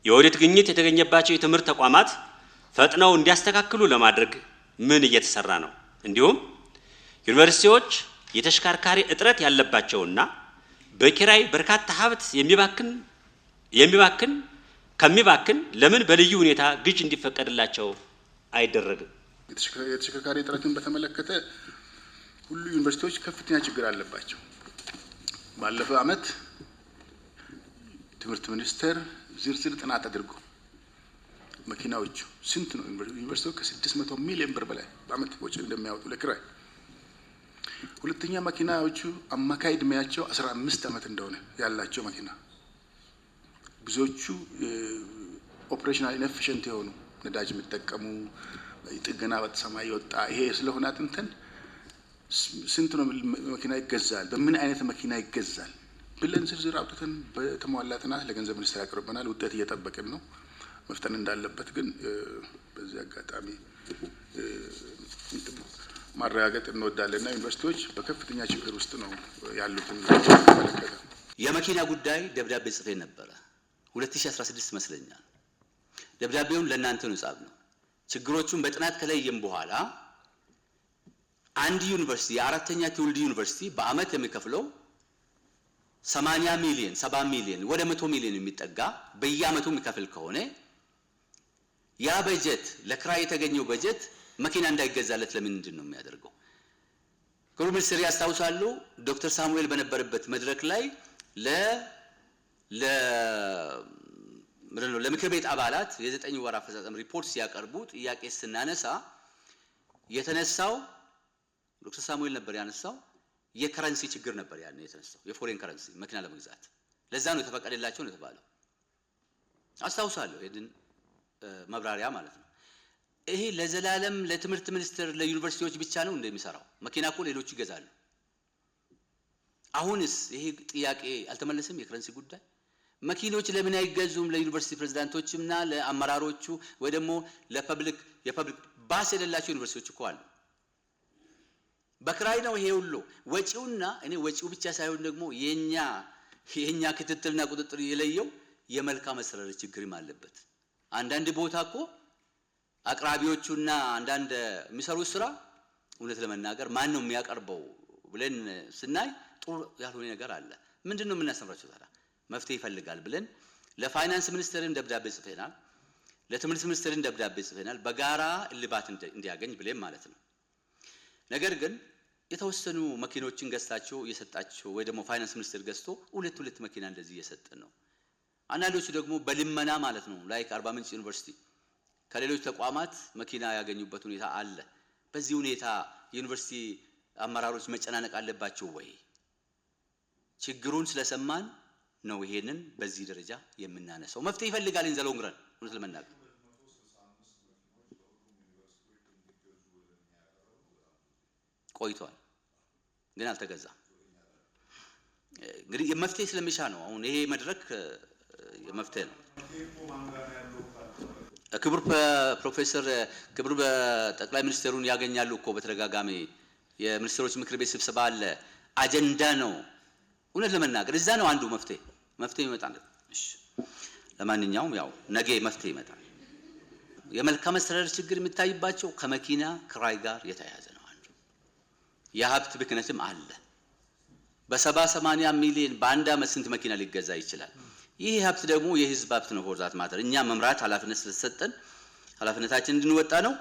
የኦዲት ግኝት የተገኘባቸው የትምህርት ተቋማት ፈጥነው እንዲያስተካክሉ ለማድረግ ምን እየተሰራ ነው? እንዲሁም ዩኒቨርሲቲዎች የተሽከርካሪ እጥረት ያለባቸውና በኪራይ በርካታ ሀብት ከሚባክን ለምን በልዩ ሁኔታ ግዥ እንዲፈቀድላቸው አይደረግም? የተሽከርካሪ እጥረትን በተመለከተ ሁሉ ዩኒቨርሲቲዎች ከፍተኛ ችግር አለባቸው። ባለፈው ዓመት ትምህርት ሚኒስቴር ዝርዝር ጥናት አድርጎ መኪናዎቹ ስንት ነው ዩኒቨርሲቲው ከ600 ሚሊዮን ብር በላይ በዓመት ወጪ እንደሚያወጡ ለኪራይ፣ ሁለተኛ መኪናዎቹ አማካይ ዕድሜያቸው 15 ዓመት እንደሆነ ያላቸው መኪና ብዙዎቹ ኦፕሬሽናል ኢንኤፊሽንት የሆኑ ነዳጅ የሚጠቀሙ ጥገና በተሰማይ ይወጣ ይሄ ስለሆነ አጥንተን ስንት ነው መኪና ይገዛል፣ በምን አይነት መኪና ይገዛል ብለን ዝርዝር አውጥተን በተሟላ ጥናት ለገንዘብ ሚኒስቴር ያቀርበናል። ውጤት እየጠበቅን ነው። መፍጠን እንዳለበት ግን በዚህ አጋጣሚ ማረጋገጥ እንወዳለንና ዩኒቨርሲቲዎች በከፍተኛ ችግር ውስጥ ነው ያሉትን ተመለከተ። የመኪና ጉዳይ ደብዳቤ ጽፌ ነበረ 2016 መስለኛል። ደብዳቤውን ለእናንተ ነው ጻፍነው። ችግሮቹን በጥናት ከለየም በኋላ አንድ ዩኒቨርሲቲ የአራተኛ ትውልድ ዩኒቨርሲቲ በአመት የሚከፍለው 80 ሚሊዮን 70 ሚሊዮን ወደ 100 ሚሊዮን የሚጠጋ በየአመቱ የሚከፍል ከሆነ ያ በጀት ለክራይ የተገኘው በጀት መኪና እንዳይገዛለት ለምንድን ነው የሚያደርገው? ክቡር ሚኒስትር ያስታውሳሉ፣ ዶክተር ሳሙኤል በነበረበት መድረክ ላይ ለምክር ቤት አባላት የ9 ወር አፈጻጸም ሪፖርት ሲያቀርቡ ጥያቄ ስናነሳ የተነሳው ዶክተር ሳሙኤል ነበር ያነሳው የከረንሲ ችግር ነበር ያን የተነሳው የፎሬን ከረንሲ መኪና ለመግዛት ለዛ ነው የተፈቀደላቸው ነው የተባለው። አስታውሳለሁ ይሄን መብራሪያ ማለት ነው። ይሄ ለዘላለም ለትምህርት ሚኒስቴር ለዩኒቨርሲቲዎች ብቻ ነው እንደሚሰራው? መኪና እኮ ሌሎች ይገዛሉ። አሁንስ ይሄ ጥያቄ አልተመለሰም? የከረንሲ ጉዳይ መኪኖች ለምን አይገዙም? ለዩኒቨርሲቲ ፕሬዝዳንቶችና ለአመራሮቹ ወይ ደግሞ ለፐብሊክ የፐብሊክ ባስ የሌላቸው ዩኒቨርሲቲዎች እኮ አሉ። በክራይ ነው ይሄ ሁሉ ወጪውና እኔ ወጪው ብቻ ሳይሆን ደግሞ የኛ ክትትልና ቁጥጥር የለየው የመልካም አስተዳደር ችግርም አለበት። አንዳንድ ቦታ እኮ አቅራቢዎቹና አንዳንድ የሚሰሩት ስራ እውነት ለመናገር ማን ነው የሚያቀርበው ብለን ስናይ ጥሩ ያልሆነ ነገር አለ። ምንድነው የምናስተምራቸው ታዲያ? መፍትሄ ይፈልጋል ብለን ለፋይናንስ ሚኒስቴርን ደብዳቤ ጽፈናል፣ ለትምህርት ሚኒስቴርን ደብዳቤ ጽፈናል፣ በጋራ እልባት እንዲያገኝ ብለን ማለት ነው። ነገር ግን የተወሰኑ መኪኖችን ገዝታቸው እየሰጣቸው ወይ ደግሞ ፋይናንስ ሚኒስቴር ገዝቶ ሁለት መኪና እንደዚህ እየሰጠን ነው። አንዳንዶቹ ደግሞ በልመና ማለት ነው ላይክ አርባ ምንጭ ዩኒቨርሲቲ ከሌሎች ተቋማት መኪና ያገኙበት ሁኔታ አለ። በዚህ ሁኔታ ዩኒቨርሲቲ አመራሮች መጨናነቅ አለባቸው ወይ? ችግሩን ስለሰማን ነው ይሄንን በዚህ ደረጃ የምናነሳው። መፍትሄ ይፈልጋል እንዘለውንግረን እውነት ለመናገር ቆይቷል ግን አልተገዛም። እንግዲህ የመፍትሄ ስለሚሻ ነው አሁን ይሄ መድረክ የመፍትሄ ነው። ክቡር በጠቅላይ ሚኒስትሩን ያገኛሉ እኮ በተደጋጋሚ የሚኒስትሮች ምክር ቤት ስብሰባ አለ፣ አጀንዳ ነው። እውነት ለመናገር እዛ ነው አንዱ መፍትሄ ይመጣል። እሺ ለማንኛውም ያው ነገ መፍትሄ ይመጣል። የመልካም አስተዳደር ችግር የሚታይባቸው ከመኪና ክራይ ጋር የተያያዘ ነው። አንዱ የሀብት ብክነትም አለ። በ70-80 ሚሊዮን በአንድ ዓመት ስንት መኪና ሊገዛ ይችላል? ይህ ሀብት ደግሞ የህዝብ ሀብት ነው። ፎርዛት ማተር እኛ መምራት ኃላፊነት ስለተሰጠን ኃላፊነታችን እንድንወጣ ነው።